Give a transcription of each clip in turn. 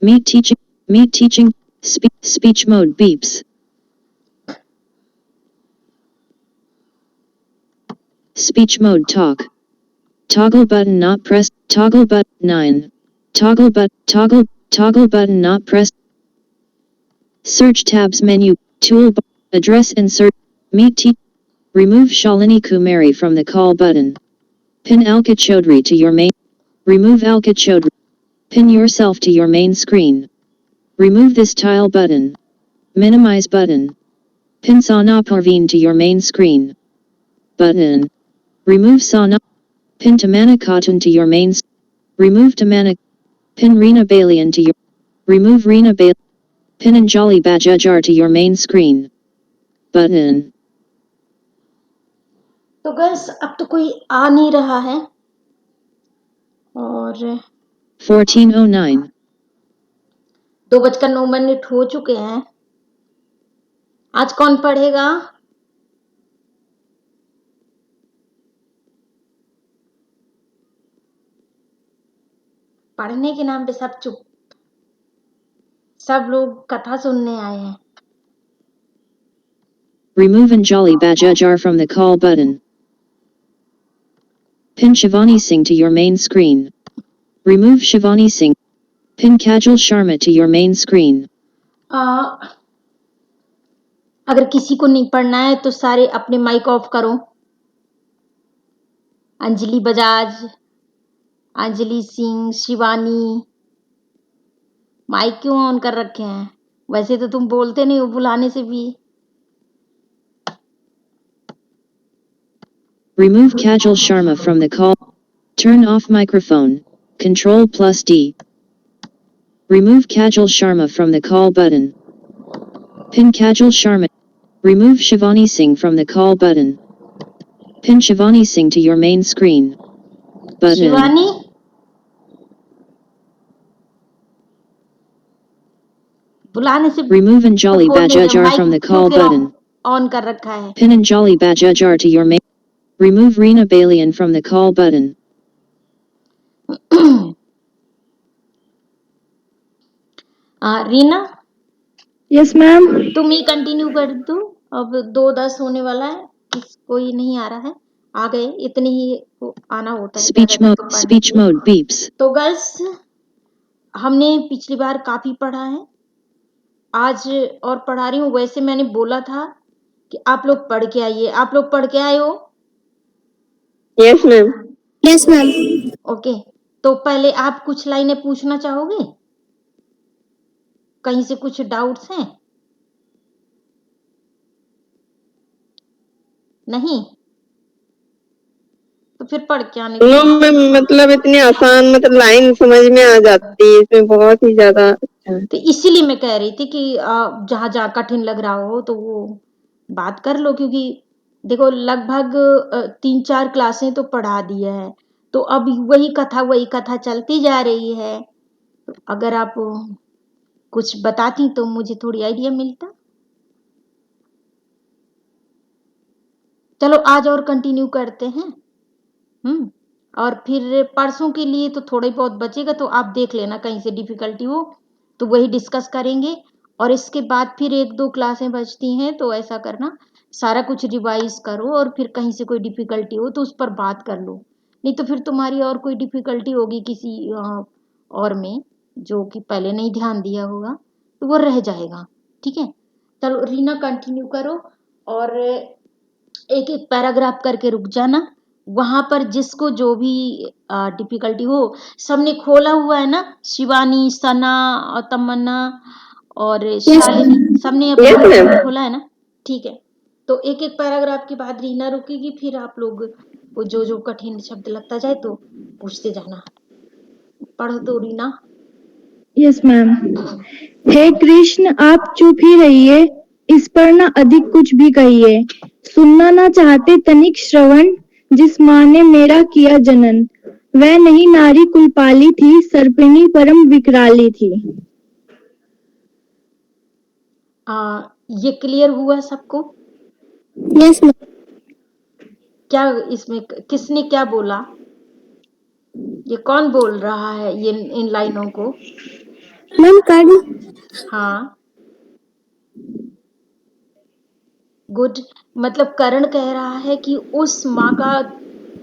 Meet teaching. Meet teaching. Speech mode beeps. Speech mode talk. Toggle button not pressed. Toggle button 9. Toggle button not pressed. Search tabs menu. Toolbar. Address insert. Remove Shalini Kumari from the call button. Pin Alka Chaudhary to your main. Remove Alka Chaudhary. Pin yourself to your main screen. Remove this tile button. Minimize button. Pin Sana Parveen to your main screen. Button. Remove Sana. Pin Tamana Cotton to your main. Remove Tamana. Pin Reena Balian to your. Remove Reena Balian. Pin Anjali Bajajjar to your main screen. Button. तो gas अब तो कोई आ नहीं रहा है और 14:09. 2:09 हो चुके हैं। आज कौन पढ़ेगा? पढ़ने के नाम पे सब चुप। सब लोग कथा सुनने आए हैं। Remove Anjali Bajajjar from the call button. Pin Shivani Singh to your main screen. Remove Shivani Singh. Pin Kajal Sharma to your main screen. अगर किसी को नहीं पढ़ना है तो सारे अपने माइक ऑफ करो। अंजलि बजाज, अंजलि सिंह, शिवानी, माइक क्यों ऑन कर रखे हैं? वैसे तो तुम बोलते नहीं हो बुलाने से भी। Remove Kajal Sharma from the call. Turn off microphone. Control+D. Remove Kajal Sharma from the call button. Pin Kajal Sharma. Remove Shivani Singh from the call button. Pin Shivani Singh to your main screen. Button. Shivani, बुलाने से Remove Anjali Bajajjar from the call button. On कर रखा है। Pin Anjali Bajajjar to your main. Remove Reena Balian from the call button. Reena, yes ma'am. तुम ही continue कर दो। अब 2:10 होने वाला है। कोई नहीं आ रहा है। आ गए, इतने ही आना होता है। Speech mode beeps. तो गर्ल्स, हमने पिछली बार काफी पढ़ा है। आज और पढ़ा रही हूँ। वैसे मैंने बोला था कि आप लोग पढ़ के आइए। आप लोग पढ़ के आए हो? Yes ma'am. Yes ma'am. Okay, तो पहले आप कुछ लाइनें पूछना चाहोगे? कहीं से कुछ डाउट्स हैं? नहीं? तो फिर पढ़ के आने नो मैम, मतलब इतनी आसान, मतलब लाइन समझ में आ जाती है, इसमें बहुत ही ज्यादा अच्छा। तो इसीलिए मैं कह रही थी कि जहां जहां कठिन लग रहा हो तो वो बात कर लो, क्योंकि देखो लगभग 3-4 क्लासें तो पढ़ा दिया है, तो अब वही कथा चलती जा रही है। तो अगर आप कुछ बताती तो मुझे थोड़ी आइडिया मिलता। चलो आज और कंटिन्यू करते हैं। और फिर परसों के लिए तो थोड़ा ही बहुत बचेगा, तो आप देख लेना कहीं से डिफिकल्टी हो तो वही डिस्कस करेंगे। और इसके बाद फिर 1-2 क्लासें बचती हैं, तो ऐसा करना सारा कुछ रिवाइज करो और फिर कहीं से कोई डिफिकल्टी हो तो उस पर बात कर लो। नहीं तो फिर तुम्हारी और कोई डिफिकल्टी होगी किसी और में जो कि पहले नहीं ध्यान दिया होगा, तो वो रह जाएगा। ठीक है, चलो रीना कंटिन्यू करो और एक एक पैराग्राफ करके रुक जाना। वहां पर जिसको जो भी डिफिकल्टी हो, सबने खोला हुआ है ना? शिवानी, सना और तमन्ना और शालिनी, सबने अपना खोला है ना? ठीक है, तो एक एक पैराग्राफ के बाद रीना रुकेगी, फिर आप लोग को जो जो कठिन शब्द लगता जाए तो पूछते जाना। पढ़ो तो रीना। Yes ma'am. हे कृष्ण, आप चुप ही रहिए, इस पर ना अधिक कुछ भी कहिए। सुनना ना चाहते तनिक श्रवण, जिस माँ ने मेरा किया जनन। वह नहीं नारी कुलपाली थी, सर्पिणी परम विकराली थी। ये क्लियर हुआ सबको? Yes ma'am. क्या इसमें किसने क्या बोला? ये कौन बोल रहा है ये इन लाइनों को? मैम कर्ण। हाँ, गुड। मतलब करण कह रहा है कि उस माँ का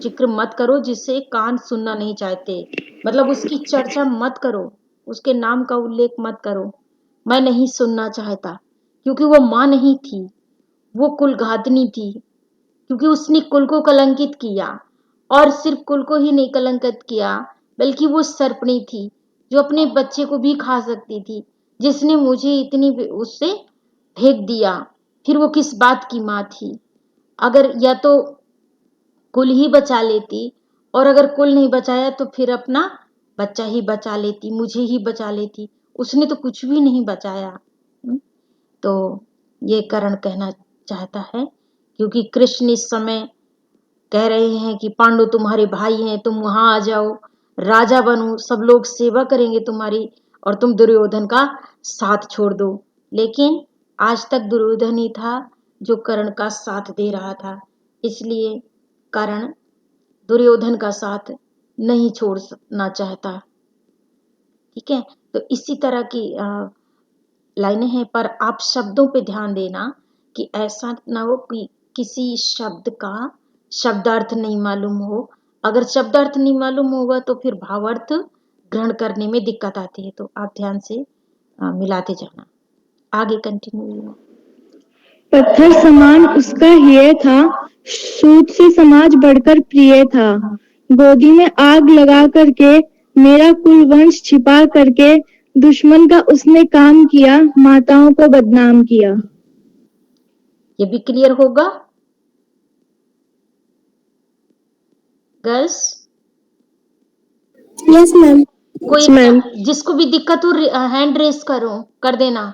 जिक्र मत करो जिसे कान सुनना नहीं चाहते, मतलब उसकी चर्चा मत करो, उसके नाम का उल्लेख मत करो। मैं नहीं सुनना चाहता क्योंकि वो माँ नहीं थी, वो कुलघातनी थी, क्योंकि उसने कुल को कलंकित किया, और सिर्फ कुल को ही नहीं कलंकित किया बल्कि वो सर्पणी थी जो अपने बच्चे को भी खा सकती थी, जिसने मुझे इतनी उससे फेंक दिया। फिर वो किस बात की माँ थी? अगर या तो कुल ही बचा लेती, और अगर कुल नहीं बचाया तो फिर अपना बच्चा ही बचा लेती, मुझे ही बचा लेती। उसने तो कुछ भी नहीं बचाया। तो ये करण कहना चाहता है, क्योंकि कृष्ण इस समय कह रहे हैं कि पांडु तुम्हारे भाई हैं, तुम वहां आ जाओ, राजा बनो, सब लोग सेवा करेंगे तुम्हारी, और तुम दुर्योधन का साथ छोड़ दो। लेकिन आज तक दुर्योधन ही था जो कर्ण का साथ दे रहा था, इसलिए कर्ण दुर्योधन का साथ नहीं छोड़ना चाहता। ठीक है, तो इसी तरह की लाइनें हैं, पर आप शब्दों पे ध्यान देना कि ऐसा ना हो कि किसी शब्द का शब्दार्थ नहीं मालूम हो। अगर शब्दार्थ नहीं मालूम होगा तो फिर भावार्थ ग्रहण करने में दिक्कत आती है, तो आप ध्यान से मिलाते जाना। आगे कंटिन्यू। पत्थर समान उसका हिय था, सूत से समाज बढ़कर प्रिय था। गोदी में आग लगा करके मेरा कुल वंश छिपा करके दुश्मन का उसने काम किया, माताओं को बदनाम किया। ये भी क्लियर होगा गर्ल्स? Yes ma'am. कोई मैम। जिसको भी दिक्कत हो हैंड रेस करो, कर देना।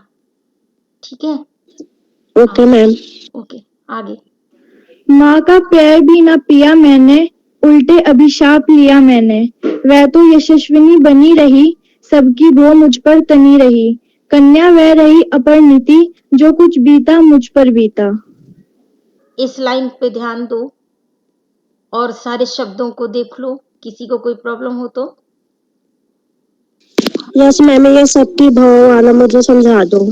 ठीक है, ओके मैम। ओके, आगे। माँ का प्यार भी न पिया मैंने, उल्टे अभिशाप लिया मैंने। वह तो यशस्विनी बनी रही, सबकी वो मुझ पर तनी रही। कन्या वह रही अपरिणीति, जो कुछ बीता मुझ पर बीता। इस लाइन पे ध्यान दो और सारे शब्दों को देख लो, किसी को कोई प्रॉब्लम हो तो। यस मैम, ये सबकी भाव वाला मुझे समझा दो।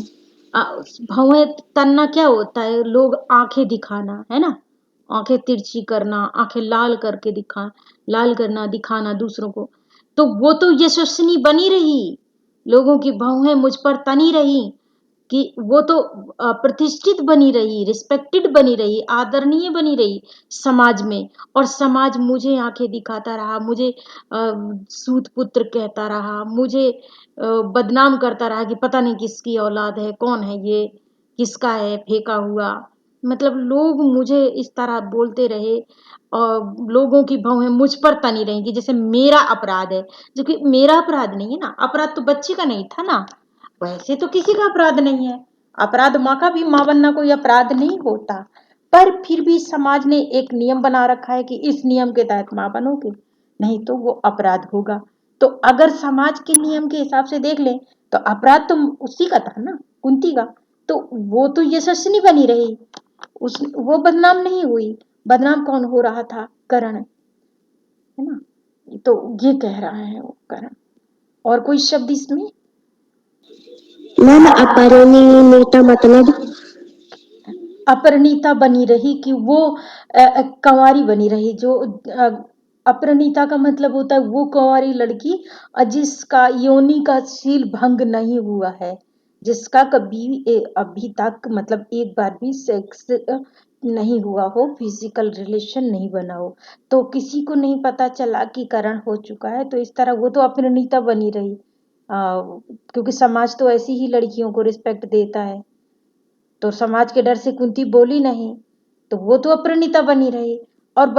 भवें तन्ना क्या होता है? लोग आंखें दिखाना, है ना, आंखें तिरछी करना, आंखें लाल करके लाल करना, दिखाना दूसरों को। तो वो तो यशस्विनी बनी रही, लोगों की भवें मुझ पर तनी रही, कि वो तो प्रतिष्ठित बनी रही, रिस्पेक्टेड बनी रही, आदरणीय बनी रही समाज में, और समाज मुझे आंखें दिखाता रहा, मुझे सूत पुत्र कहता रहा, मुझे बदनाम करता रहा कि पता नहीं किसकी औलाद है, कौन है ये, किसका है फेंका हुआ। मतलब लोग मुझे इस तरह बोलते रहे, और लोगों की भवें मुझ पर तनी रही कि जैसे मेरा अपराध है, जो कि मेरा अपराध नहीं है ना। अपराध तो बच्चे का नहीं था ना, वैसे तो किसी का अपराध नहीं है। अपराध माँ का भी, माँ बनना कोई अपराध नहीं होता, पर फिर भी समाज ने एक नियम बना रखा है कि इस नियम के तहत माँ बनोगे, नहीं तो वो अपराध होगा। तो अगर समाज के नियम के हिसाब से देख ले तो अपराध तो उसी का था ना, कुंती का। तो वो तो यशस्विनी बनी रही, वो बदनाम नहीं हुई। बदनाम कौन हो रहा था? करण, है ना। तो ये कह रहा है वो करण। और कोई शब्द इसमें? मैम अपरिणीता मतलब? अपरिणीता बनी रही कि वो कंवारी बनी रही, जो अपरिणीता का मतलब होता है वो कंवारी लड़की जिसका योनि का शील भंग नहीं हुआ है, जिसका कभी अभी तक मतलब एक बार भी सेक्स नहीं हुआ हो, फिजिकल रिलेशन नहीं बना हो, तो किसी को नहीं पता चला कि करण हो चुका है, तो इस तरह वो तो अपरिणीता बनी रही। क्योंकि समाज तो ऐसी ही लड़कियों को रिस्पेक्ट देता है, तो समाज के डर से कुंती बोली नहीं, तो वो तो अपरिणीता बनी रही और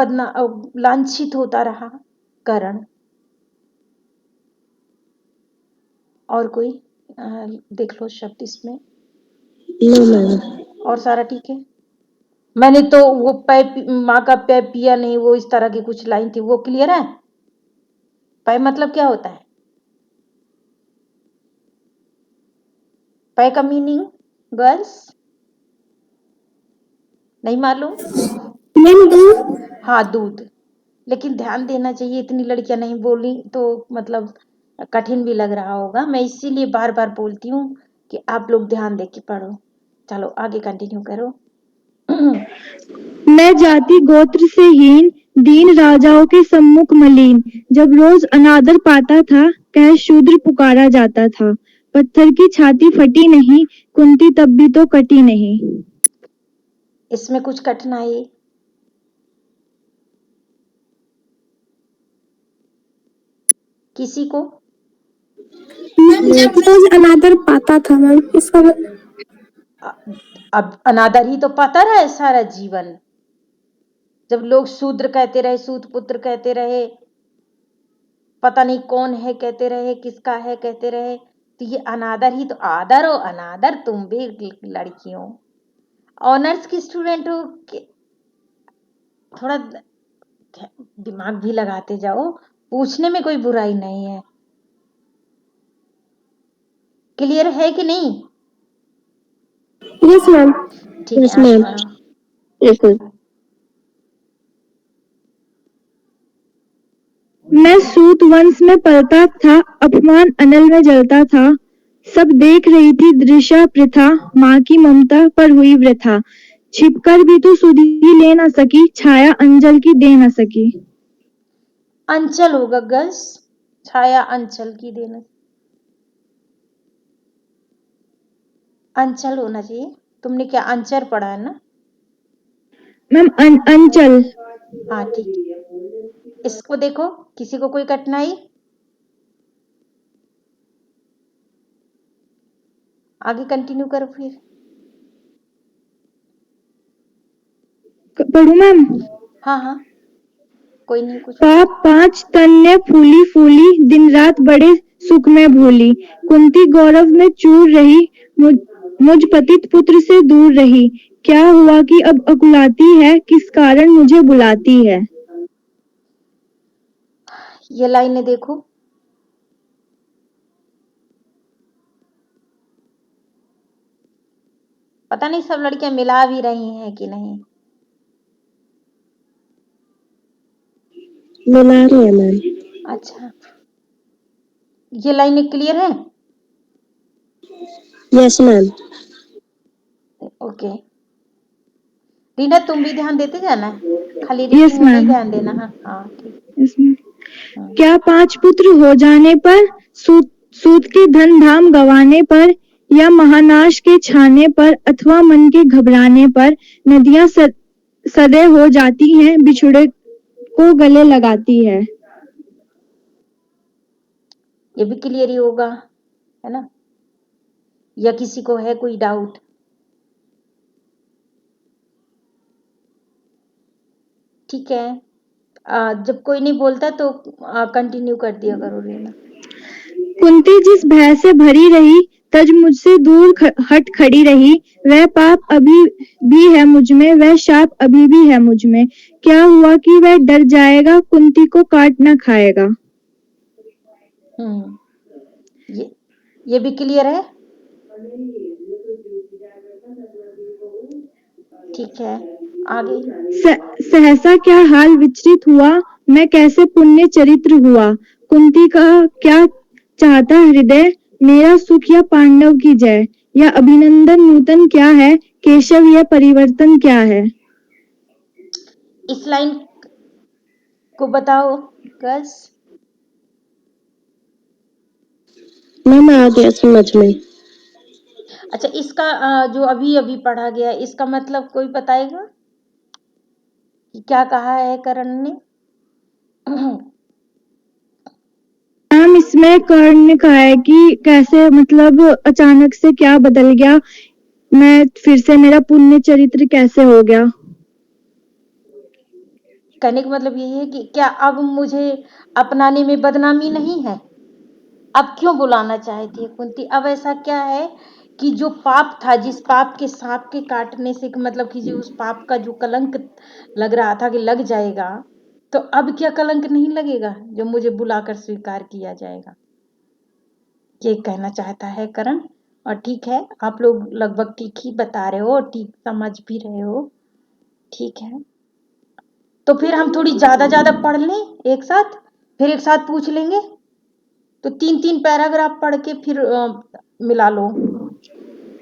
लांछित होता रहा करण। और कोई देख लो शब्द इसमें। No ma'am. और सारा ठीक है। मैंने तो वो माँ का पै पिया नहीं, वो इस तरह की कुछ लाइन थी, वो क्लियर है? पै मतलब क्या होता है? पै का मीनिंग गर्ल्स नहीं मालूम? मैम दूध। हाँ, दूध। लेकिन ध्यान देना चाहिए, इतनी लड़कियां नहीं बोली तो मतलब कठिन भी लग रहा होगा। मैं इसीलिए बार बार बोलती हूँ कि आप लोग ध्यान दे के पढ़ो। चलो आगे कंटिन्यू करो। मैं जाति गोत्र से हीन, दीन राजाओं के सम्मुख मलिन। जब रोज अनादर पाता था, कह शूद्र पुकारा जाता था। पत्थर की छाती फटी नहीं, कुंती तब भी तो कटी नहीं। इसमें कुछ कठिनाई? किसी को? जब रोज अनादर पाता था मैम, इसका अब अनादर ही तो पाता रहा है सारा जीवन। जब लोग शूद्र कहते रहे, सूत पुत्र कहते रहे, पता नहीं कौन है कहते रहे, किसका है कहते रहे, तो ये अनादर ही तो। आदर हो अनादर, तुम भी लड़की हो, ऑनर्स की स्टूडेंट हो, थोड़ा दिमाग भी लगाते जाओ। पूछने में कोई बुराई नहीं है। क्लियर है कि नहीं? Yes ma'am. ठीक यस है, आगे मैम। बढ़ो। Yes ma'am. मैं सूत वंश में पलता था, अपमान अनल में जलता था। सब देख रही थी दृश्य प्रथा, माँ की ममता पर हुई वृथा। छिपकर भी तो सुधी ले न सकी, छाया अंजल की दे न सकी। अंचल होगा गर्ल्स, छाया अंचल की देना, अंचल होना चाहिए। तुमने क्या अंचर पढ़ा है ना? मैम अंचल। हाँ ठीक। इसको देखो, किसी को कोई कठिनाई? आगे कंटिन्यू करो फिर। पढ़ू मैम? हाँ हाँ, कोई नहीं, कुछ पाप 5 तन ने फूली फूली, दिन रात बड़े सुख में भूली। कुंती गौरव में चूर रही, मुझ पतित पुत्र से दूर रही। क्या हुआ कि अब अकुलाती है, किस कारण मुझे बुलाती है। ये लाइनें देखो। पता नहीं सब लड़कियां मिला भी रही हैं कि नहीं। मिला रहे हैं मैम। अच्छा, ये लाइनें क्लियर है? Yes ma'am. ओके। रीना तुम भी ध्यान देते जाना, खाली यस रीडिंग में नहीं मैम। ध्यान देना। हाँ हाँ ठीक। क्या 5 पुत्र हो जाने पर, सूत के धन धाम गंवाने पर, या महानाश के छाने पर, अथवा मन के घबराने पर, नदियां सदै हो जाती हैं, बिछुड़े को गले लगाती है। ये भी क्लियर ही होगा, है ना? या किसी को है कोई डाउट? ठीक है, जब कोई नहीं बोलता तो कंटिन्यू कर दिया करो रीना। कुंती जिस भय से भरी रही, तज मुझसे दूर हट खड़ी रही। वह पाप अभी भी है मुझ में, वह शाप अभी भी है मुझ में। क्या हुआ कि वह डर जाएगा, कुंती को काट न खाएगा। ये भी क्लियर है? ठीक है, आगे। सहसा क्या हाल विचलित हुआ, मैं कैसे पुण्य चरित्र हुआ। कुंती का क्या चाहता हृदय, मेरा सुख या पांडव की जय। या अभिनंदन नूतन क्या है, केशव यह परिवर्तन क्या है। इस लाइन को बताओ गर्ल्स। मैम आ गया समझ में। अच्छा, इसका जो अभी अभी पढ़ा गया, इसका मतलब कोई बताएगा कि क्या कहा है करण ने? मैम इसमें कर्ण ने कहा है कि कैसे, मतलब अचानक से क्या बदल गया, मैं फिर से मेरा पुण्य चरित्र कैसे हो गया। कहने का मतलब यही है कि क्या अब मुझे अपनाने में बदनामी नहीं है? अब क्यों बुलाना चाहती है कुंती? अब ऐसा क्या है कि जो पाप था, जिस पाप के सांप के काटने से, मतलब कि जो उस पाप का जो कलंक लग रहा था कि लग जाएगा, तो अब क्या कलंक नहीं लगेगा जो मुझे बुलाकर स्वीकार किया जाएगा? ये कहना चाहता है करण। और ठीक है, आप लोग लगभग ठीक ही बता रहे हो, ठीक समझ भी रहे हो। ठीक है, तो फिर हम थोड़ी ज्यादा ज्यादा पढ़ लें एक साथ, फिर एक साथ पूछ लेंगे। तो 3-3 पैराग्राफ पढ़ के फिर मिला लो,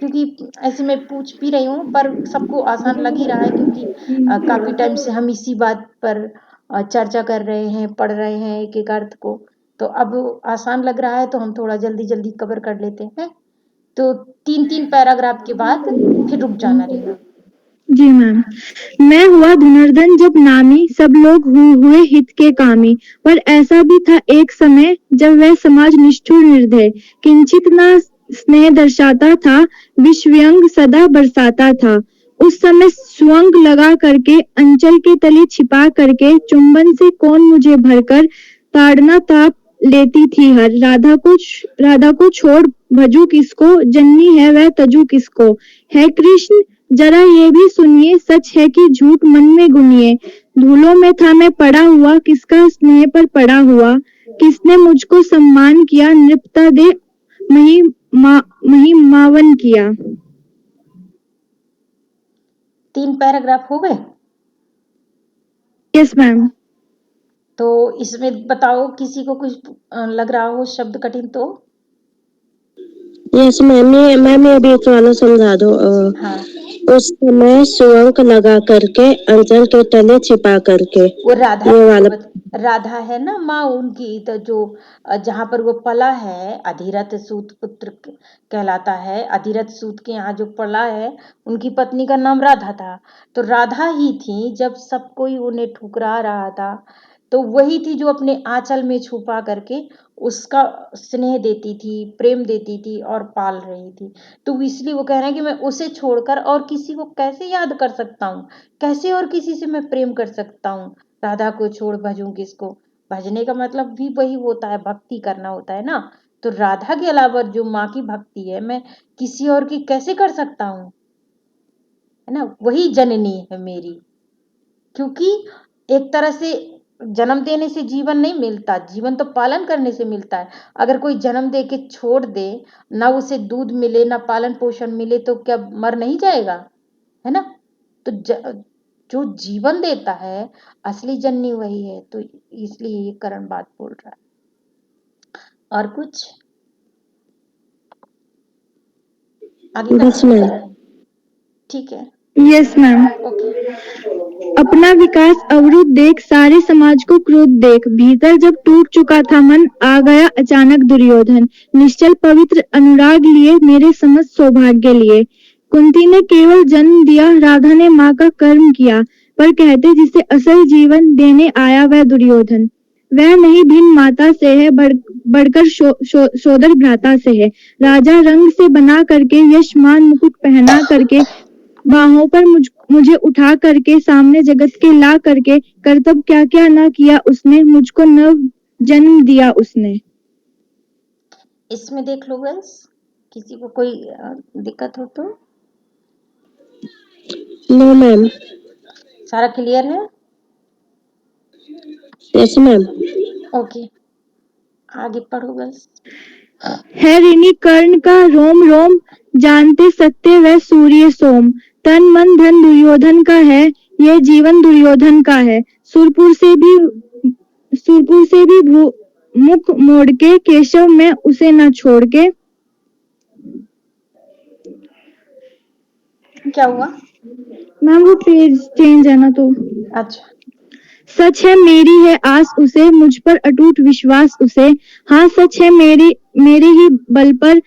क्योंकि ऐसे मैं पूछ भी रही हूँ पर सबको आसान लग ही रहा है, क्योंकि काफी टाइम से हम इसी बात पर चर्चा कर रहे हैं, पढ़ रहे हैं एक एक अर्थ को, तो अब आसान लग रहा है तो हम थोड़ा जल्दी जल्दी कवर कर लेते हैं। तो 3-3 पैराग्राफ के बाद फिर रुक जाना रीना। जी मैम। मैं हुआ धनुर्धन जब नामी, सब लोग हुए हित के कामी, पर ऐसा भी था एक समय जब वह समाज निष्ठुर निर्दय, किंचित ना स्नेह दर्शाता था, विषव्यंग सदा बरसाता था। उस समय स्वंग लगा करके, अंचल के तले छिपा करके, चुंबन से कौन मुझे भरकर, ताड़ना ताप लेती थी हर, राधा को छोड़ भजू किसको, जननी है वह तजू किसको। है कृष्ण जरा ये भी सुनिए, सच है कि झूठ मन में गुनिए, धूलों में था मैं पड़ा हुआ, किसका स्नेह पर पड़ा हुआ, किसने मुझको सम्मान किया, नृपता दे महिमावन किया। 3 पैराग्राफ हो गए? Yes ma'am. तो इसमें बताओ किसी को कुछ लग रहा हो शब्द कठिन तो? यस मैम, ये भी एक वाला समझा दो। हाँ, उस समय सुअंक लगा करके, अंचल के तले छिपा करके, वो राधा ये वाला। राधा है ना माँ उनकी, तो जो जहाँ पर वो पला है, अधिरथ सूत पुत्र कहलाता है। अधिरथ सूत के यहाँ जो पला है, उनकी पत्नी का नाम राधा था। तो राधा ही थी जब सब कोई उन्हें ठुकरा रहा था, तो वही थी जो अपने आंचल में छुपा करके उसका स्नेह देती थी, प्रेम देती थी और पाल रही थी। तो इसलिए वो कह रहे हैं कि मैं उसे छोड़कर और किसी को कैसे याद कर सकता हूँ, कैसे और किसी से मैं प्रेम कर सकता हूँ, राधा को छोड़ भजूं किसको। भजने का मतलब भी वही होता है, भक्ति करना होता है ना। तो राधा के अलावा जो माँ की भक्ति है, मैं किसी और की कैसे कर सकता हूँ, है ना। वही जननी है मेरी, क्योंकि एक तरह से जन्म देने से जीवन नहीं मिलता, जीवन तो पालन करने से मिलता है। अगर कोई जन्म दे के छोड़ दे, ना उसे दूध मिले ना पालन पोषण मिले, तो क्या मर नहीं जाएगा, है ना। तो जो जीवन देता है, असली जननी वही है। तो इसलिए ये करण बात बोल रहा है। और कुछ आगे बस मैम। ठीक है, यस मैम। ओके। अपना विकास अवरुद्ध देख, सारे समाज को क्रोध देख, भीतर जब टूट चुका था मन, आ गया अचानक दुर्योधन, निश्चल पवित्र अनुराग लिए, मेरे समस्त सौभाग्य लिए। कुंती ने केवल जन्म दिया, राधा ने माँ का कर्म किया, पर कहते जिसे असल जीवन देने आया वह दुर्योधन। वह नहीं भिन्न माता से है, बढ़कर सोदर भ्राता से है। राजा रंग से बना करके, यशमान मुकुट पहना करके, बाहों पर मुझे उठा करके, सामने जगत के ला करके, कर्तव्य क्या क्या ना किया उसने, मुझको नव जन्म दिया उसने। इसमें देख लो बस, किसी को कोई दिक्कत हो तो। No ma'am. सारा क्लियर है? Yes ma'am. ओके, आगे पढ़ो बस। है ऋणी कर्ण का रोम रोम, जानते सत्य वह सूर्य सोम, तन मन धन दुर्योधन का है, ये जीवन दुर्योधन का है। सुरपुर से भी मुख मोड़ के, केशव में उसे न छोड़ के। क्या हुआ? मैम वो पेज चेंज है ना, तो अच्छा, सच है मेरी है आस उसे, मुझ पर अटूट विश्वास उसे, हाँ सच है मेरे ही बल पर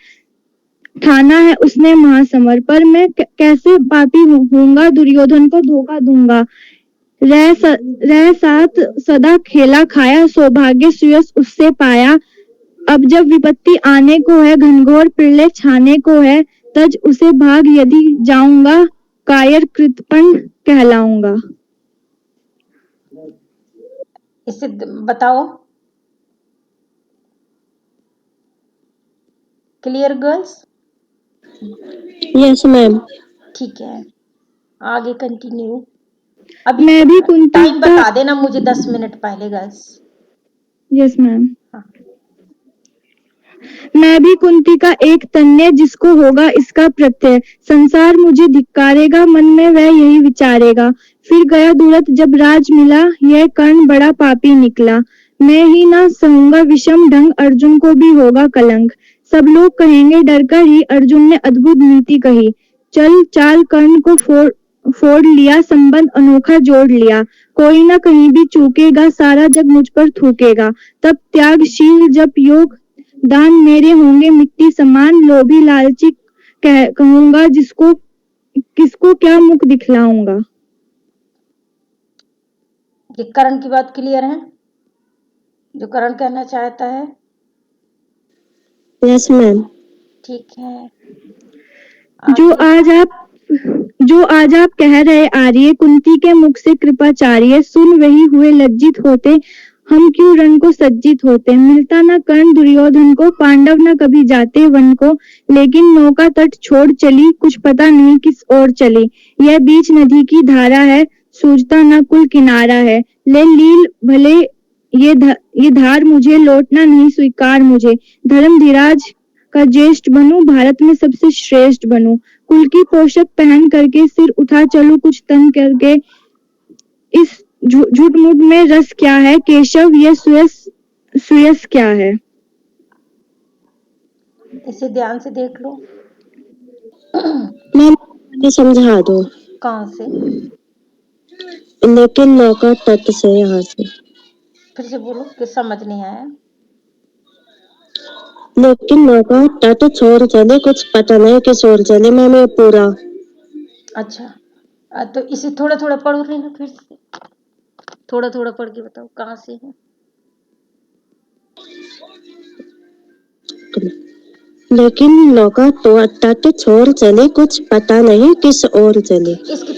ठाना है उसने महासमर, पर मैं कैसे पापी होऊंगा, दुर्योधन को धोखा दूंगा। रह साथ सदा खेला खाया, सौभाग्य सुयस उससे पाया। अब जब विपत्ति आने को है, घनघोर प्रलय छाने को है, तज उसे भाग यदि जाऊंगा, कायर कृतपन कहलाऊंगा। इसे बताओ। Clear girls? Yes ma'am. ठीक है, आगे कंटिन्यू। अभी मैं भी कुंती टाइम बता देना मुझे 10 मिनट पहले गर्ल्स। Yes ma'am. हाँ। मैं भी कुंती का एक तन्य, जिसको होगा इसका प्रत्यय, संसार मुझे धिक्कारेगा, मन में वह यही विचारेगा। फिर गया दूरत जब राज मिला, यह कर्ण बड़ा पापी निकला। मैं ही ना सहूंगा विषम ढंग, अर्जुन को भी होगा कलंक। सब लोग कहेंगे डर कर ही, अर्जुन ने अद्भुत नीति कही। चल चाल कर्ण को फोड़ लिया, संबंध अनोखा जोड़ लिया। कोई ना कहीं भी चूकेगा, सारा जग मुझ पर थूकेगा। तब त्यागशील जप योग दान मेरे होंगे मिट्टी समान। लोभी लालची कहूंगा जिसको, किसको क्या मुख दिखलाऊंगा। ये करण की बात क्लियर है, जो करण कहना चाहता है? Yes ma'am. ठीक है। जो आज आप कह रहे आर्य, कुंती के मुख से कृपाचार्य। सुन वही हुए लज्जित होते, हम क्यों रण को सज्जित होते। मिलता न कर्ण दुर्योधन को, पांडव न कभी जाते वन को। लेकिन नौका तट छोड़ चली, कुछ पता नहीं किस ओर चली। यह बीच नदी की धारा है, सूझता न कुल किनारा है। ले लील भले ये धार मुझे, लौटना नहीं स्वीकार मुझे। धर्मधीराज का ज्येष्ठ बनूं, भारत में सबसे श्रेष्ठ बनूं। कुल की पोशाक पहन करके, सिर उठा चलूं कुछ तन करके। इस झूठ मूठ में रस क्या है केशव, यह सुयस क्या है। इसे ध्यान से देख लो। मैम समझा दो। कहाँ से? लेकिन नौका तट से, यहाँ से। फिर से बोलो कि समझ नहीं आया। लेकिन नौका तट छोड़ चले, कुछ पता नहीं किस ओर चले। मैम ये पूरा। अच्छा, तो इसे थोड़ा थोड़ा पढ़ो रही ना, फिर से थोड़ा थोड़ा पढ़ के बताओ कहाँ से है। लेकिन नौका तो तट छोड़ चले, कुछ पता नहीं किस ओर चले। इसकी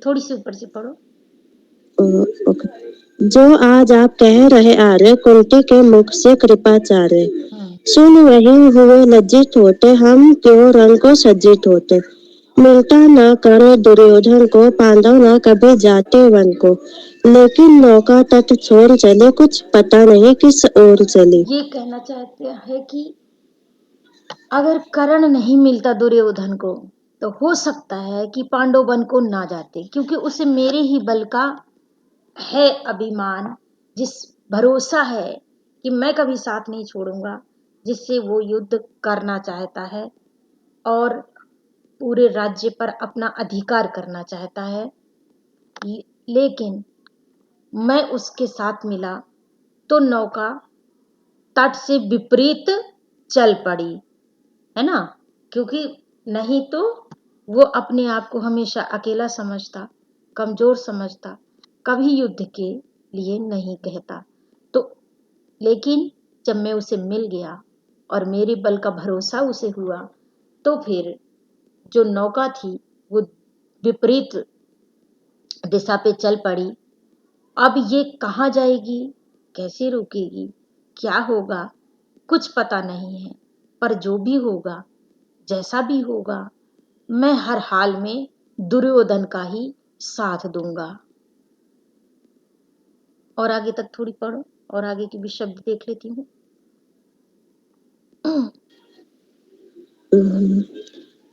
थोड़ी सी ऊपर से पढ़ो। ओके। जो आज आप कह रहे आर्य, कुंती के मुख से कृपाचार्य। सुन वही हुए लज्जित होते, हम क्यों रंग को सज्जित होते। मिलता न कर्ण दुर्योधन को, पांडव न कभी जाते वन को। लेकिन नौका तट छोड़ चले, कुछ पता नहीं किस ओर चली। ये कहना चाहते हैं कि अगर कर्ण नहीं मिलता दुर्योधन को, तो हो सकता है कि पांडव वन को ना जाते, क्योंकि उसे मेरे ही बल का है अभिमान, जिस भरोसा है कि मैं कभी साथ नहीं छोड़ूंगा, जिससे वो युद्ध करना चाहता है और पूरे राज्य पर अपना अधिकार करना चाहता है। लेकिन मैं उसके साथ मिला तो नौका तट से विपरीत चल पड़ी, है ना। क्योंकि नहीं तो वो अपने आप को हमेशा अकेला समझता, कमजोर समझता, कभी युद्ध के लिए नहीं कहता। तो लेकिन जब मैं उसे मिल गया और मेरे बल का भरोसा उसे हुआ, तो फिर जो नौका थी वो विपरीत दिशा पे चल पड़ी। अब ये कहाँ जाएगी, कैसे रुकेगी, क्या होगा, कुछ पता नहीं है। पर जो भी होगा, जैसा भी होगा, मैं हर हाल में दुर्योधन का ही साथ दूंगा। और आगे तक थोड़ी पढ़ो, और आगे के भी शब्द देख लेती हूँ।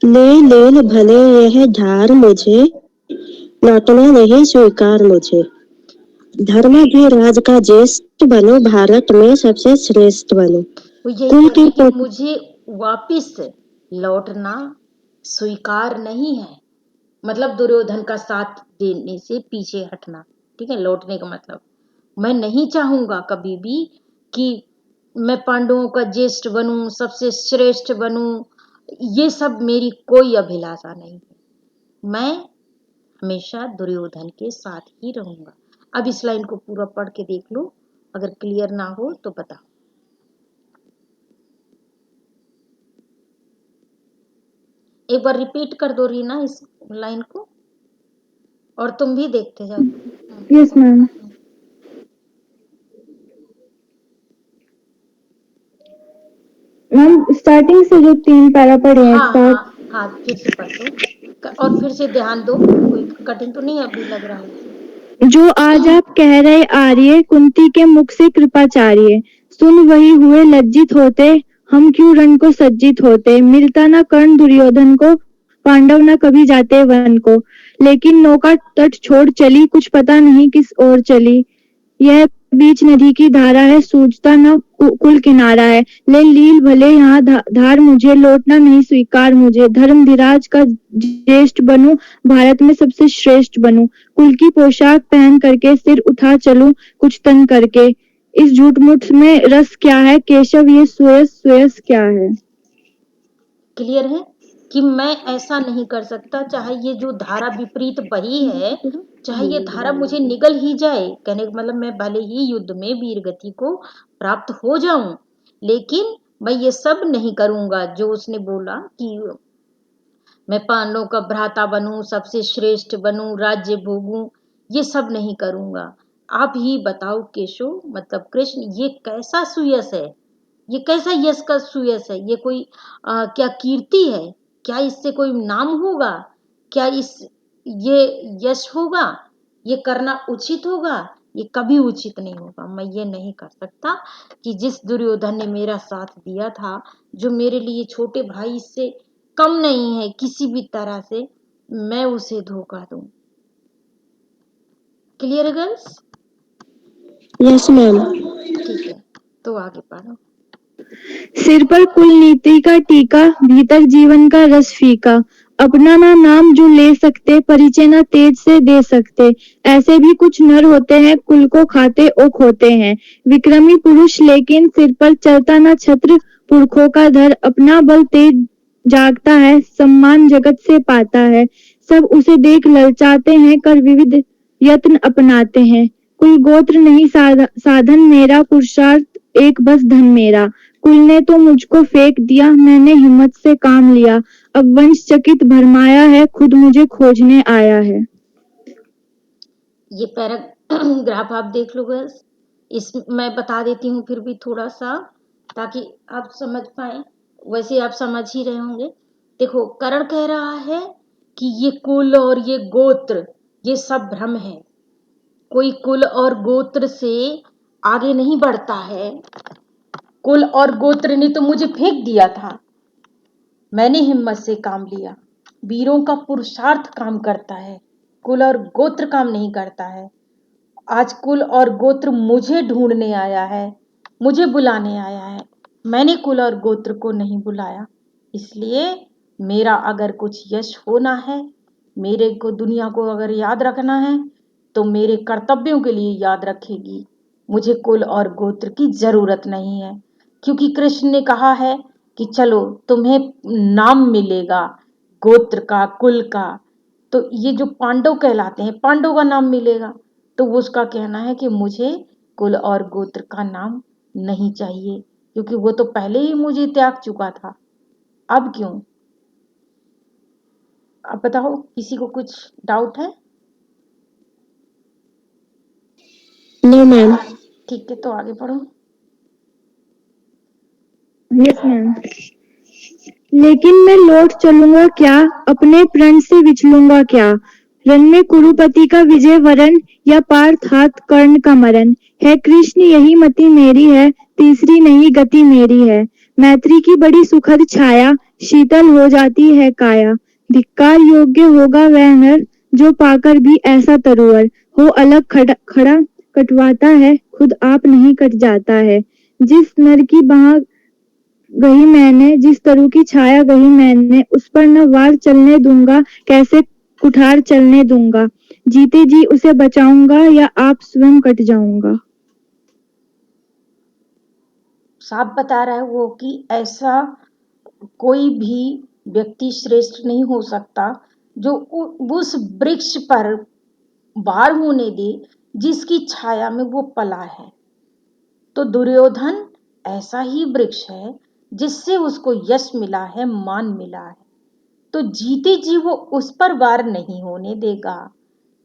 ले भले यह धार मुझे, लौटना नहीं स्वीकार मुझे। धर्मधीराज का ज्येष्ठ बनो, भारत में सबसे श्रेष्ठ बनो। वो यही है कि मुझे वापिस लौटना स्वीकार नहीं है, मतलब दुर्योधन का साथ देने से पीछे हटना। ठीक है, लौटने का मतलब मैं नहीं चाहूंगा कभी भी कि मैं पांडवों का ज्येष्ठ बनूं, सबसे श्रेष्ठ बनूं। ये सब मेरी कोई अभिलाषा नहीं है। मैं हमेशा दुर्योधन के साथ ही रहूंगा। अब इस लाइन को पूरा पढ़ के देख लो, अगर क्लियर ना हो तो बताओ। एक बार रिपीट कर दो रीना इस लाइन को, और तुम भी देखते जाओ। Yes ma'am. मैम स्टार्टिंग से जो 3 पैरा पढ़े हैं, हाँ, फिर से पढ़ दो और फिर से ध्यान दो। कोई कठिन तो नहीं अभी लग रहा है। जो आज आप कह रहे आर्य, कुंती के मुख से कृपाचार्य। सुन वही हुए लज्जित होते, हम क्यों रण को सज्जित होते। मिलता न कर्ण दुर्योधन को, पांडव न कभी जाते वन को। लेकिन नौका तट छोड़ चली, कुछ पता नहीं किस ओर चली। यह बीच नदी की धारा है, सूझता न कुल किनारा है। ले लील भले यहाँ धार मुझे, लौटना नहीं स्वीकार मुझे। धर्मधिराज का ज्येष्ठ बनूं, भारत में सबसे श्रेष्ठ बनूं। कुल की पोशाक पहन करके सिर उठा चलूं, कुछ तन करके। इस झूठ मूठ में रस क्या है, केशव ये सुयस क्या है। क्लियर है कि मैं ऐसा नहीं कर सकता, चाहे ये जो धारा विपरीत बही है, चाहे ये धारा मुझे निगल ही जाए। कहने का मतलब मैं भले ही युद्ध में वीर गति को प्राप्त हो जाऊं, लेकिन मैं ये सब नहीं करूंगा जो उसने बोला कि मैं पांडवों का भ्राता बनूं, सबसे श्रेष्ठ बनूं, राज्य भोगूं। ये सब नहीं करूंगा। आप ही बताओ केशव, मतलब कृष्ण, ये कैसा सुयस है, ये कैसा यश का सुयश है। ये कोई क्या कीर्ति है, क्या इससे कोई नाम होगा, क्या ये यश होगा, ये करना उचित होगा? ये कभी उचित नहीं होगा। मैं ये नहीं कर सकता कि जिस दुर्योधन ने मेरा साथ दिया था, जो मेरे लिए छोटे भाई से कम नहीं है किसी भी तरह से, मैं उसे धोखा दूं। क्लियर है गर्ल्स? Yes ma'am. ठीक है, तो आगे पढ़ो। सिर पर कुल नीति का टीका, भीतर जीवन का रस फीका। अपना ना नाम जो ले सकते, परिचय ना तेज से दे सकते। ऐसे भी कुछ नर होते हैं, कुल को खाते ओ खोते हैं। विक्रमी पुरुष लेकिन सिर पर चलता ना छत्र, पुरखों का धर। अपना बल तेज जागता है, सम्मान जगत से पाता है। सब उसे देख ललचाते हैं, कर विविध यत्न अपनाते हैं। कुल गोत्र नहीं साधन मेरा, पुरुषार्थ एक बस धन मेरा। कुल ने तो मुझको फेंक दिया, मैंने हिम्मत से काम लिया। अब वंश चकित भरमाया है, खुद मुझे खोजने आया है। ये पैराग्राफ आप देख लो बस। इस मैं बता देती हूँ फिर भी थोड़ा सा, ताकि आप समझ पाए। वैसे आप समझ ही रहे होंगे। देखो, करण कह रहा है कि ये कुल और ये गोत्र ये सब भ्रम है। कोई कुल और गोत्र से आगे नहीं बढ़ता है। कुल और गोत्र ने तो मुझे फेंक दिया था, मैंने हिम्मत से काम लिया। वीरों का पुरुषार्थ काम करता है, कुल और गोत्र काम नहीं करता है। आज कुल और गोत्र मुझे ढूंढने आया है, मुझे बुलाने आया है। मैंने कुल और गोत्र को नहीं बुलाया। इसलिए मेरा अगर कुछ यश होना है, मेरे को दुनिया को अगर याद रखना है, तो मेरे कर्तव्यों के लिए याद रखेगी। मुझे कुल और गोत्र की जरूरत नहीं है, क्योंकि कृष्ण ने कहा है कि चलो तुम्हें नाम मिलेगा गोत्र का, कुल का। तो ये जो पांडव कहलाते हैं, पांडव का नाम मिलेगा। तो वो उसका कहना है कि मुझे कुल और गोत्र का नाम नहीं चाहिए, क्योंकि वो तो पहले ही मुझे त्याग चुका था। अब क्यों? अब बताओ, किसी को कुछ डाउट है? No ma'am. ठीक है, तो आगे पढ़ो। Yes ma'am. लेकिन मैं लौट चलूंगा क्या, अपने प्रण से विचलूंगा क्या। रण में कुरुपति का विजय वरण, या पार्थ हाथ कर्ण का मरण। है कृष्ण यही मति मेरी है, तीसरी नहीं गति मेरी है। मैत्री की बड़ी सुखद छाया, शीतल हो जाती है काया। धिक्कार योग्य होगा वह नर, जो पाकर भी ऐसा तरुवर हो। अलग खड़ा कटवाता है, खुद आप नहीं कट जाता है। जिस नर की बाह गही मैंने, जिस तरु की छाया गही मैंने, उस पर न वार चलने दूंगा, कैसे कुठार चलने दूंगा। जीते जी उसे बचाऊंगा, या आप स्वयं कट जाऊंगा। साफ बता रहा है वो कि ऐसा कोई भी व्यक्ति श्रेष्ठ नहीं हो सकता जो उस वृक्ष पर वार होने दे जिसकी छाया में वो पला है। तो दुर्योधन ऐसा ही वृक्ष है जिससे उसको यश मिला है, मान मिला है। तो जीते जी वो उस पर वार नहीं होने देगा,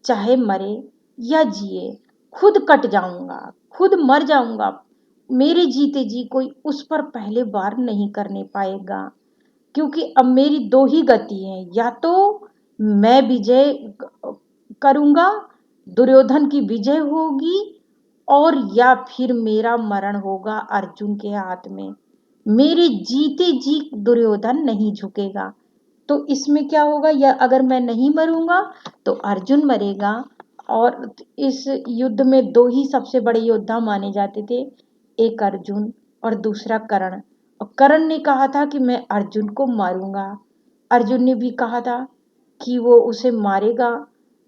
चाहे मरे या जिए। खुद कट जाऊंगा, खुद मर जाऊंगा, मेरे जीते जी कोई उस पर पहले वार नहीं करने पाएगा। क्योंकि अब मेरी दो ही गति है, या तो मैं विजय करूंगा, दुर्योधन की विजय होगी, और या फिर मेरा मरण होगा अर्जुन के हाथ में। मेरे जीते जी दुर्योधन नहीं झुकेगा। तो इसमें क्या होगा, या अगर मैं नहीं मरूंगा तो अर्जुन मरेगा, और इस युद्ध में दो ही सबसे बड़े योद्धा माने जाते थे, एक अर्जुन और दूसरा कर्ण। और कर्ण ने कहा था कि मैं अर्जुन को मारूंगा, अर्जुन ने भी कहा था कि वो उसे मारेगा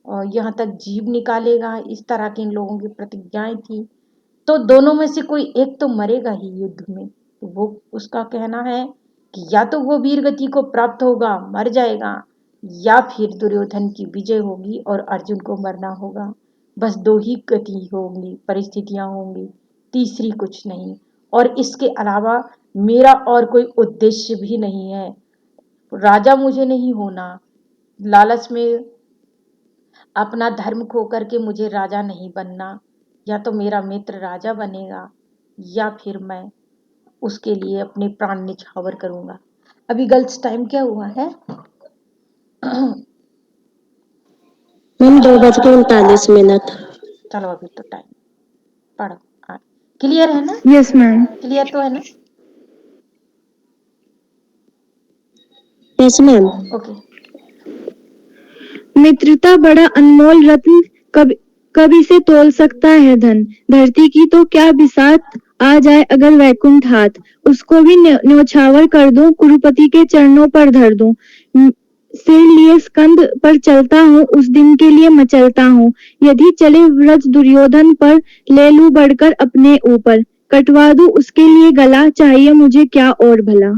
और यहाँ तक जीभ निकालेगा। इस तरह की इन लोगों की प्रतिज्ञाएं थी। तो दोनों में से कोई एक तो मरेगा ही युद्ध में। तो वो उसका कहना है कि या तो वो वीर गति को प्राप्त होगा, मर जाएगा, या फिर दुर्योधन की विजय होगी और अर्जुन को मरना होगा। बस दो ही गति होंगी, परिस्थितियां होंगी, तीसरी कुछ नहीं। और इसके अलावा मेरा और कोई उद्देश्य भी नहीं है। राजा मुझे नहीं होना, लालच में अपना धर्म खो करके मुझे राजा नहीं बनना। या तो मेरा मित्र राजा बनेगा या फिर मैं उसके लिए अपने प्राण निछावर करूंगा। अभी गर्ल्स टाइम क्या हुआ है? हम 2:39। चलो अभी तो टाइम पढ़ो। क्लियर है ना? Yes ma'am. क्लियर तो है ना? Yes ma'am. ओके। मित्रता बड़ा अनमोल रत्न, कब इसे तोल सकता है धन। धरती की तो क्या बिसात आ जाए अगर वैकुंठ हाथ, उसको भी न्योछावर कर दूं, कुरुपति के चरणों पर धर दूं। सिर लिए स्कंद पर चलता हूँ, उस दिन के लिए मचलता हूँ। यदि चले व्रज दुर्योधन पर, ले लूं बढ़कर अपने ऊपर। कटवा दूं उसके लिए गला, चाहिए मुझे क्या और भला।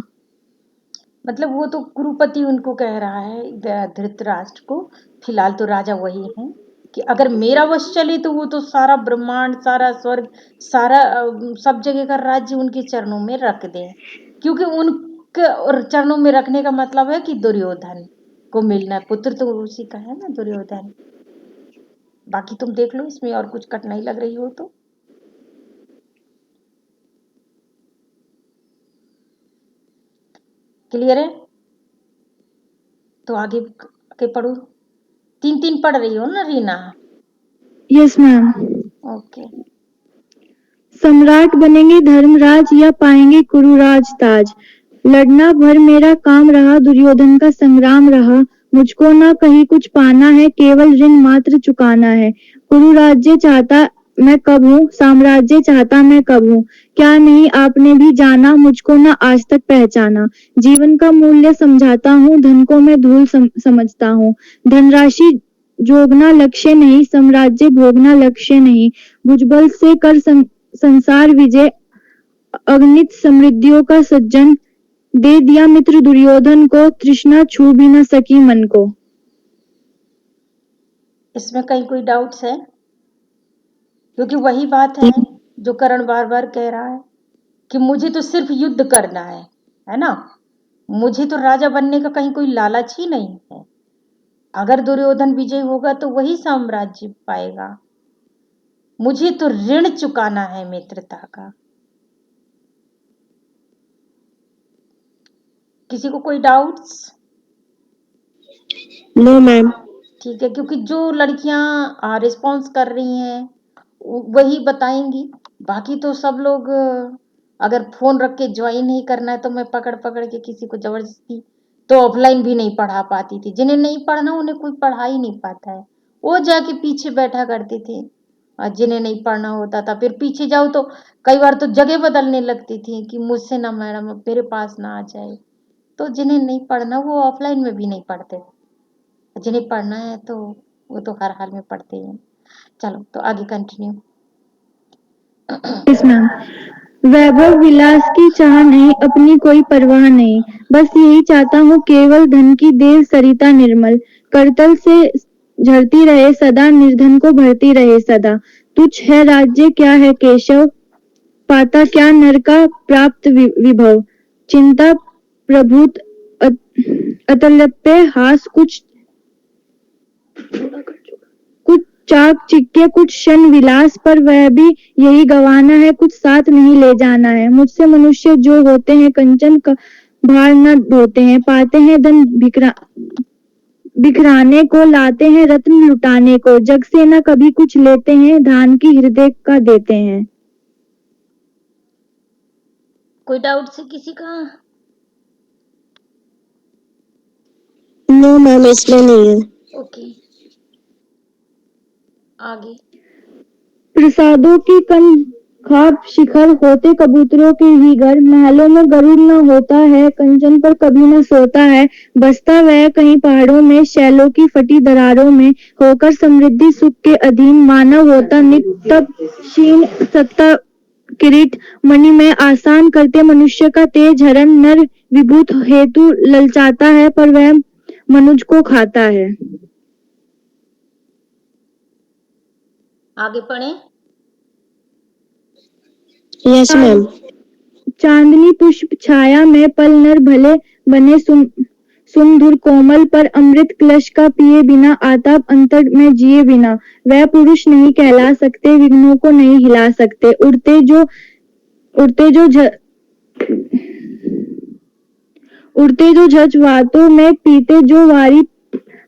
मतलब वो तो कुरुपति उनको कह रहा है, धृतराष्ट्र को। फिलहाल तो राजा वही है कि अगर मेरा वश चले तो वो तो सारा ब्रह्मांड, सारा स्वर्ग, सारा सब जगह का राज्य उनके चरणों में रख दे। क्योंकि उनके चरणों में रखने का मतलब है कि दुर्योधन को मिलना है। पुत्र तो उसी का है ना, दुर्योधन। बाकी तुम देख लो, इसमें और कुछ कठिनाई लग रही हो तो। क्लियर है? तो आगे आगे पढ़ो। 3-3 पढ़ रही हो ना रीना? Yes ma'am. ओके। सम्राट बनेंगे धर्मराज या पाएंगे कुरुराज ताज। लड़ना भर मेरा काम रहा, दुर्योधन का संग्राम रहा। मुझको ना कहीं कुछ पाना है, केवल ऋण मात्र चुकाना है। कुरु राज्य चाहता मैं कब हूँ, साम्राज्य चाहता मैं कब हूँ। क्या नहीं आपने भी जाना, मुझको ना आज तक पहचाना। जीवन का मूल्य समझाता हूँ, धन को मैं धूल समझता हूँ। धनराशि जोगना लक्ष्य नहीं, साम्राज्य भोगना लक्ष्य नहीं। भुजबल से कर संसार विजय, अगणित समृद्धियों का सज्जन। दे दिया मित्र दुर्योधन को, तृष्णा छू भी न सकी मन को। इसमें कहीं कोई डाउट्स है? क्योंकि वही बात है जो करण बार बार कह रहा है कि मुझे तो सिर्फ युद्ध करना है ना। मुझे तो राजा बनने का कहीं कोई लालच ही नहीं है। अगर दुर्योधन विजय होगा तो वही साम्राज्य पाएगा। मुझे तो ऋण चुकाना है मित्रता का। किसी को कोई डाउट्स? No ma'am. ठीक है, क्योंकि जो लड़कियां रिस्पॉन्स कर रही हैं वही बताएंगी। बाकी तो सब लोग अगर फोन रख के ज्वाइन नहीं करना है तो मैं पकड़ पकड़ के किसी को जबरदस्ती तो ऑफलाइन भी नहीं पढ़ा पाती थी। जिन्हें नहीं पढ़ना उन्हें कोई पढ़ा ही नहीं पाता है, वो जाके पीछे बैठा करते थे। और जिन्हें नहीं पढ़ना होता था फिर पीछे जाओ तो कई बार तो जगह बदलने लगती थी कि मुझसे ना मैडम अब मेरे पास ना आ जाए। तो जिन्हें नहीं पढ़ना वो ऑफलाइन में भी नहीं पढ़ते, जिन्हें पढ़ना है तो वो तो हर हाल में पढ़ते हैं। चलो तो आगे कंटिन्यू। Yes ma'am. वैभव विलास की चाह नहीं, अपनी कोई परवाह नहीं। बस यही चाहता हूँ, केवल धन की देव सरिता निर्मल। करतल से झरती रहे सदा, निर्धन को भरती रहे सदा। तुच्छ है राज्य क्या है केशव, पाता क्या नर का प्राप्त विभव। चिंता प्रभुत अतल्यप्य हास, कुछ चाक चिक्के कुछ क्षण विलास, पर वह भी यही गवाना है, कुछ साथ नहीं ले जाना है। मुझसे मनुष्य जो होते हैं, कंचन का भार न ढोते हैं। पाते हैं धन बिखराने को, लाते हैं रत्न लुटाने को। जग से न कभी कुछ लेते हैं, धान की हृदय का देते हैं। कोई डाउट है किसी का? नो मैम, इसमें नहीं है। ओके। आगे प्रसादों की खाप शिखर होते कबूतरों के ही घर, महलों में गरुड़ न होता है, कंचन पर कभी न सोता है, बसता वह कहीं पहाड़ों में, शैलों की फटी दरारों में, होकर समृद्धि सुख के अधीन, मानव होता नितंब क्षीण सत्ता किरीट मणि में आसान करते मनुष्य का तेज हरण, नर विभूत हेतु ललचाता है, पर वह मनुज को खाता है। आगे पढ़े। Yes ma'am. चांदनी पुष्प छाया में पल नर भले बने सुमधुर कोमल, पर अमृत कलश का पिए बिना, आताप अंतर में जिए बिना, वह पुरुष नहीं कहला सकते, विघ्नों को नहीं हिला सकते, उड़ते जो जज्बातों में, पीते जो वारी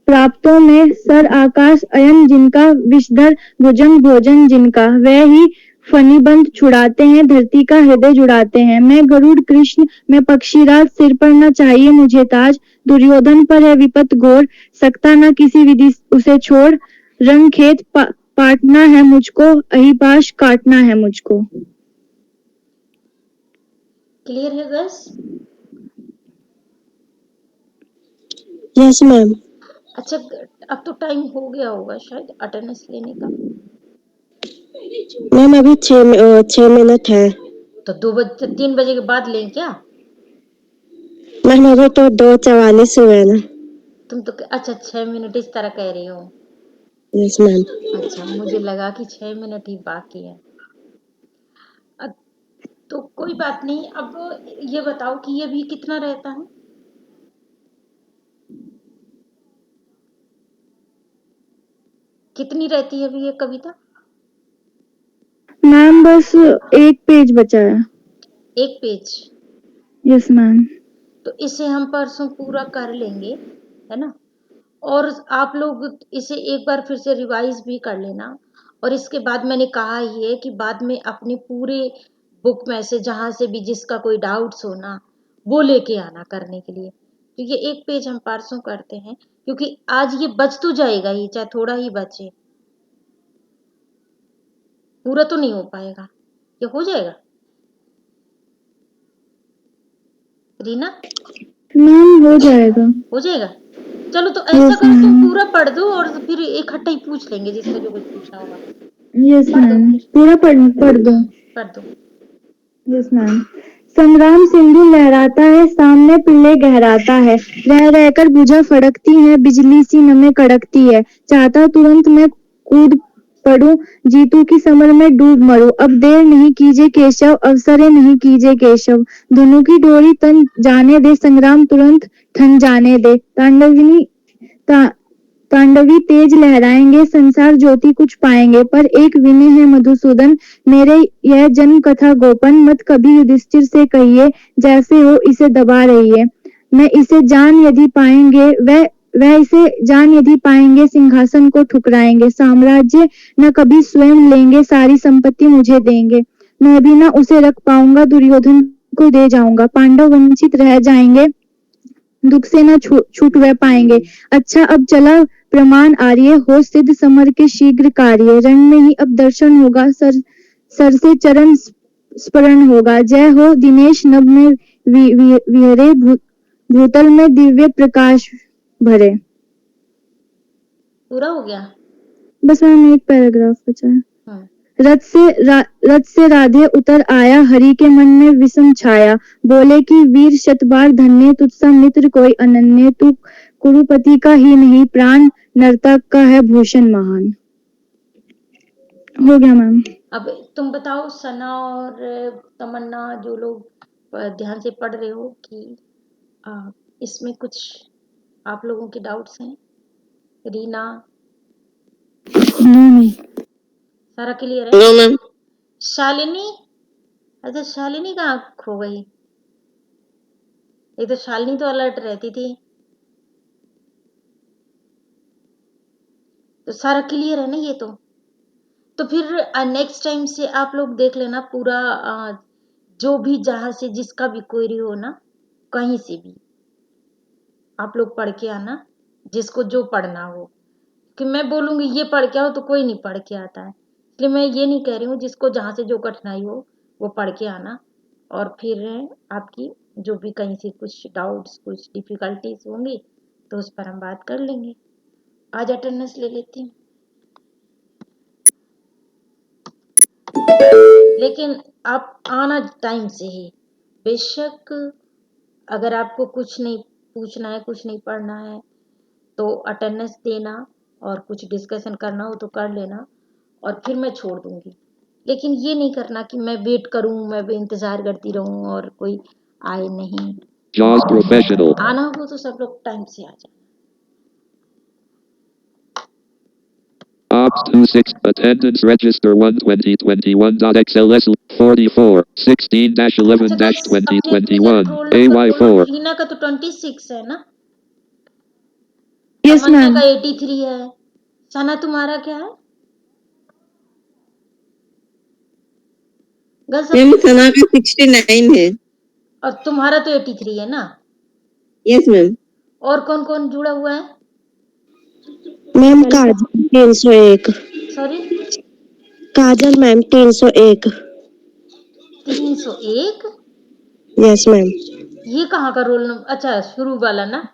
प्राप्तों में, सर आकाश अयन जिनका, विषधर भुजंग भोजन जिनका, वह ही फणिबंध छुड़ाते हैं, धरती का हृदय जुड़ाते हैं। मैं गरुड़ कृष्ण, मैं पक्षीराज, सिर पर न चाहिए मुझे ताज, दुर्योधन पर है विपत घोर, सकता न किसी विधि उसे छोड़, रंग खेत पाटना है मुझको, अहिपाश काटना है मुझको। क्लियर है गर्ल्स? Yes ma'am. अच्छा, अब तो टाइम हो गया होगा शायद अटेंडेंस लेने का। मैम अभी 6 मिनट है। तो 3 बजे के बाद लें क्या? मैम अभी तो 2:44 हुए ना। तुम तो अच्छा 6 मिनट इस तरह कह रही हो। Yes ma'am. अच्छा, मुझे लगा कि 6 मिनट ही बाकी है। तो कोई बात नहीं। अब ये बताओ कि ये भी कितना रहता है? कितनी रहती है अभी ये कविता? मैम बस एक पेज बचा है। एक पेज? Yes ma'am. तो इसे हम परसों पूरा कर लेंगे, है ना? और आप लोग इसे एक बार फिर से रिवाइज भी कर लेना। और इसके बाद मैंने कहा ही है कि बाद में अपने पूरे बुक में से जहां से भी जिसका कोई डाउट्स हो ना, वो लेके आना करने के लिए। तो ये एक पेज हम परसों करते हैं, क्योंकि आज ये बच तो जाएगा ही, चाहे थोड़ा ही बचे। पूरा तो नहीं हो पाएगा, ये हो जाएगा रीना? मैम हो जाएगा। हो जाएगा। चलो तो ऐसा करो, तुम पूरा पढ़ दो और फिर इकट्ठा ही पूछ लेंगे जिसको जो कुछ पूछना होगा। यस पढ़ दो मैम, फिर। पूरा पढ़ दो। पढ़ दो। Yes ma'am. संग्राम सिंधु लहराता है, सामने पिल्ले गहराता है, रह रहकर भुजा फड़कती है, बिजली सी नमें कड़कती है, चाहता तुरंत मैं कूद पड़ूं, जीतू की समर में डूब मरूं, अब देर नहीं कीजिए केशव, अवसरे नहीं कीजिए केशव, धनु की डोरी तन जाने दे, संग्राम तुरंत ठन जाने दे, तांडवी तेज लहराएंगे, संसार ज्योति कुछ पाएंगे, पर एक विनय है मधुसूदन, मेरे यह जन्म कथा गोपन, मत कभी युधिष्ठिर से कहिए, जैसे हो इसे दबा रहिए, मैं इसे जान यदि पाएंगे, वह इसे जान यदि पाएंगे, सिंहासन को ठुकराएंगे, साम्राज्य न कभी स्वयं लेंगे, सारी संपत्ति मुझे देंगे, मैं भी न उसे रख पाऊंगा, दुर्योधन को दे जाऊंगा, पांडव वंचित रह जाएंगे, दुख से न छूट वह पाएंगे, अच्छा अब चला प्रमाण आर्य, हो सिद्ध समर के शीघ्र कार्य, रण में ही अब दर्शन होगा, सर से चरण स्मरण होगा, जय हो दिनेश नभ में विहरे, भूतल में दिव्य प्रकाश भरे। पूरा हो गया? बस मैम एक पैराग्राफ बचा है। रथ से राधे उतर आया, हरि के मन में विषम छाया, बोले कि वीर शतबार धन्य, तुझसा मित्र कोई अनन्य, तू कुरुपति का ही नहीं प्राण, नर्तक का है भूषण महान। हो गया मैम। अब तुम बताओ सना और तमन्ना, जो लोग ध्यान से पढ़ रहे हो, कि इसमें कुछ आप लोगों के डाउट्स हैं? रीना? सारा क्लियर है? No ma'am. शालिनी? अच्छा, शालिनी कहाँ खो गई? ये तो शालिनी तो अलर्ट रहती थी। तो सारा क्लियर है ना ये? तो फिर नेक्स्ट टाइम से आप लोग देख लेना पूरा, जो भी जहां से जिसका भी क्वेरी हो ना, कहीं से भी आप लोग पढ़ के आना, जिसको जो पढ़ना हो, कि मैं बोलूंगी ये पढ़ के आओ तो कोई नहीं पढ़ के आता है। इसलिए मैं ये नहीं कह रही हूँ, जिसको जहाँ से जो कठिनाई हो वो पढ़ के आना, और फिर आपकी जो भी कहीं से कुछ डाउट्स कुछ डिफिकल्टीज होंगी तो उस पर हम बात कर लेंगे। आज अटेंडेंस ले लेती हूँ, लेकिन आप आना टाइम से ही। बेशक अगर आपको कुछ नहीं पूछना है, कुछ नहीं पढ़ना है, तो अटेंडेंस देना और कुछ डिस्कशन करना हो तो कर लेना, और फिर मैं छोड़ दूंगी। लेकिन ये नहीं करना कि मैं वेट करूं, मैं इंतजार करती रहूं और कोई आए नहीं। JAWS Professional. आना हो तो सब लोग टाइम से आ जाए। Ops 26 attendance register 12021.xls 44 16-11-2021 AY4 हीना का तो 26 है ना, यस तमन्ना मैम। का 83 है, सना तुम्हारा क्या है? मैम सना का 69 है। और तुम्हारा तो 83 है ना? Yes ma'am. और कौन कौन जुड़ा हुआ है? मैम काजल 301, सॉरी, काजल मैम 301। 301? Yes ma'am. ये कहाँ का रोल नंबर? अच्छा, शुरू वाला ना।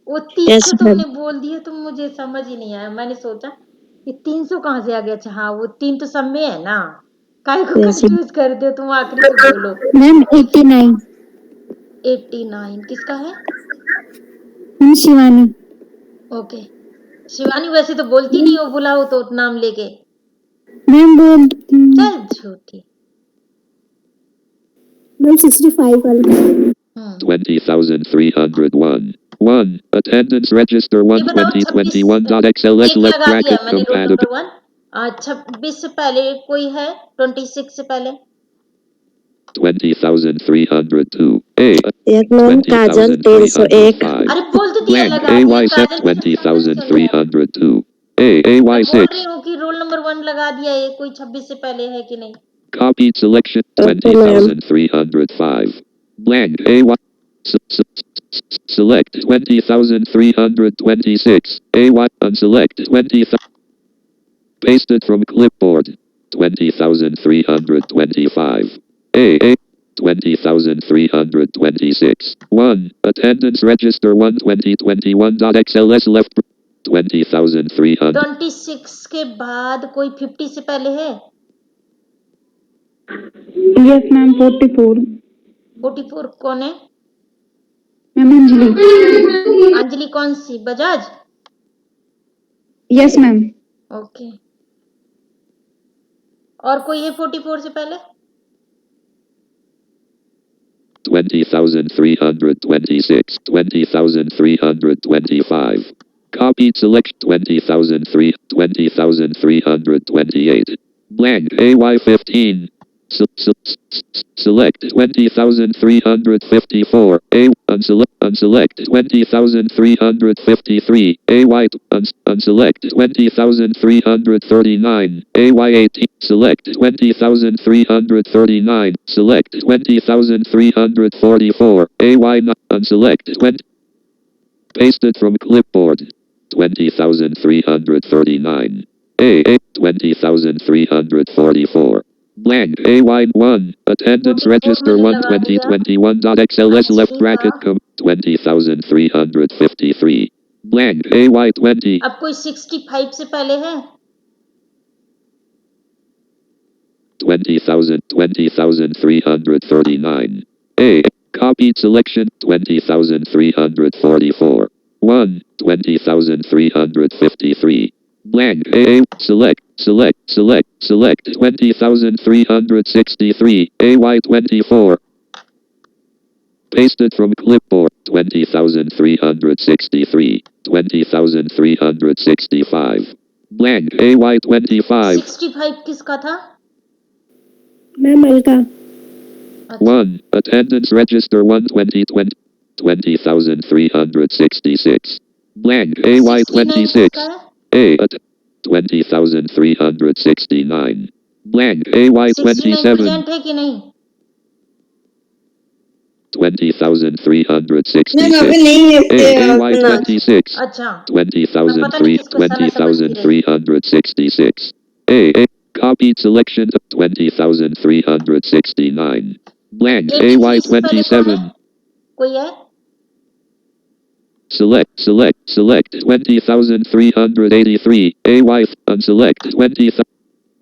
वो 300 यस मैम। तुमने बोल दिया तो मुझे समझ ही नहीं आया। मैंने सोचा ये 300 कहाँ से आ गया। अच्छा हाँ, वो 3 तो सब में है ना, काहे को यस कंफ्यूज कर दो तुम। आखिरी में बोलो। मैम 89। 89 किसका है? मैम शिवानी। ओके, शिवानी वैसे तो बोलती नहीं हो, बुलाओ तो नाम लेके। मैम बोल चल झूठी। मैम 65 वाला। 20,301 1 attendance register ये बताओ 12021.xls एक left लगा दिया bracket मैंने रोल compatible नंबर 1। 26 से पहले कोई है? 26 से पहले 20,302 A यस मैम काजल 301। 20,305 अरे बोल तो दिया blank लगा दिया। AY7 काजल के साथ सब कुछ चल रहा है। 20,302 A मैं बोल AY6 रही हूँ कि रोल नंबर 1 लगा दिया है। कोई 26 से पहले है कि नहीं? copied selection okay ma'am. 20,305 blank AY select 20,326 AY unselect 20,000 pasted from clipboard 20,325 A 20,326 1 attendance register 12021.xls left 20,300 26 के बाद कोई 50 से पहले है? Yes ma'am 44। 44 कौन है? मैम अंजलि। अंजलि कौन सी? बजाज? Yes ma'am. ओके। और कोई है 44 से पहले? 20,326 20,325 copied select 20,328 blank AY15 select 20,354 A unselect 20,353 AY unselect 20,339 AY18 select 20,339 select 20,344 AY unselect 20 pasted from clipboard 20,339 A 20,344 blank AY1 attendance register 12021.xls left bracket 20,353 blank AY20 अब कोई 65 से पहले है? 20,339 A copied selection 20,344 1 20,353 blank A select 20,363 AY24 pasted from clipboard 20,363 20,365 blank AY25 65 किसका था? Ma'am Alka. 1 attendance register 20,366 blank 69 AY26 किसका है? A 20,369 blank 69 AY27 present है कि नहीं? 20,366. मैम अभी नहीं है इसके AY सुना 26. अच्छा 20,366. A. Copied selection of 20,369. Blank. 83 AY से पहले कौन है? 27. कोई है? Select 20,383. AY unselect 20,000.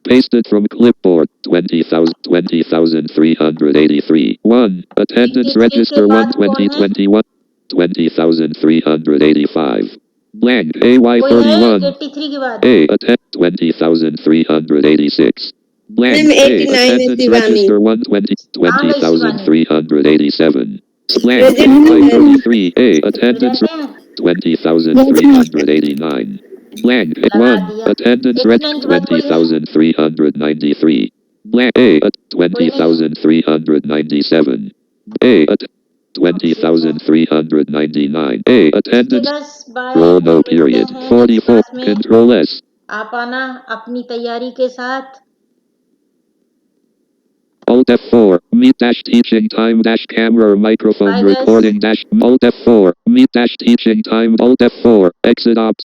Pasted from clipboard 20,383. 1. Attendance 83 के register बाद 1 कौन है? 2021. 20,385. Blank. AY कोई है 31. 83 के बाद? A. Attend 20,386. Blank. Ma'am A. 89 है Attendance शिवानी register 120. कहाँ गई शिवानी? 20,387. Blank. प्रोजेक्ट AY में 33. A. Attendance रहते हैं? 20,389. Blank. लगा 1. दिया। Attendance 89 के बाद कोई है? 20,393. Blank. A. 20,397. A. 20,399. A. Attendance. Stickers by Roll no मिलते period. हैं 44. नेक्स्ट क्लास में। Control S. आप आना अपनी तैयारी के साथ। Alt F4. Meet dash teaching time dash camera microphone Bye, guys. recording dash Alt F4. Meet dash teaching time Alt F4. Exit opt.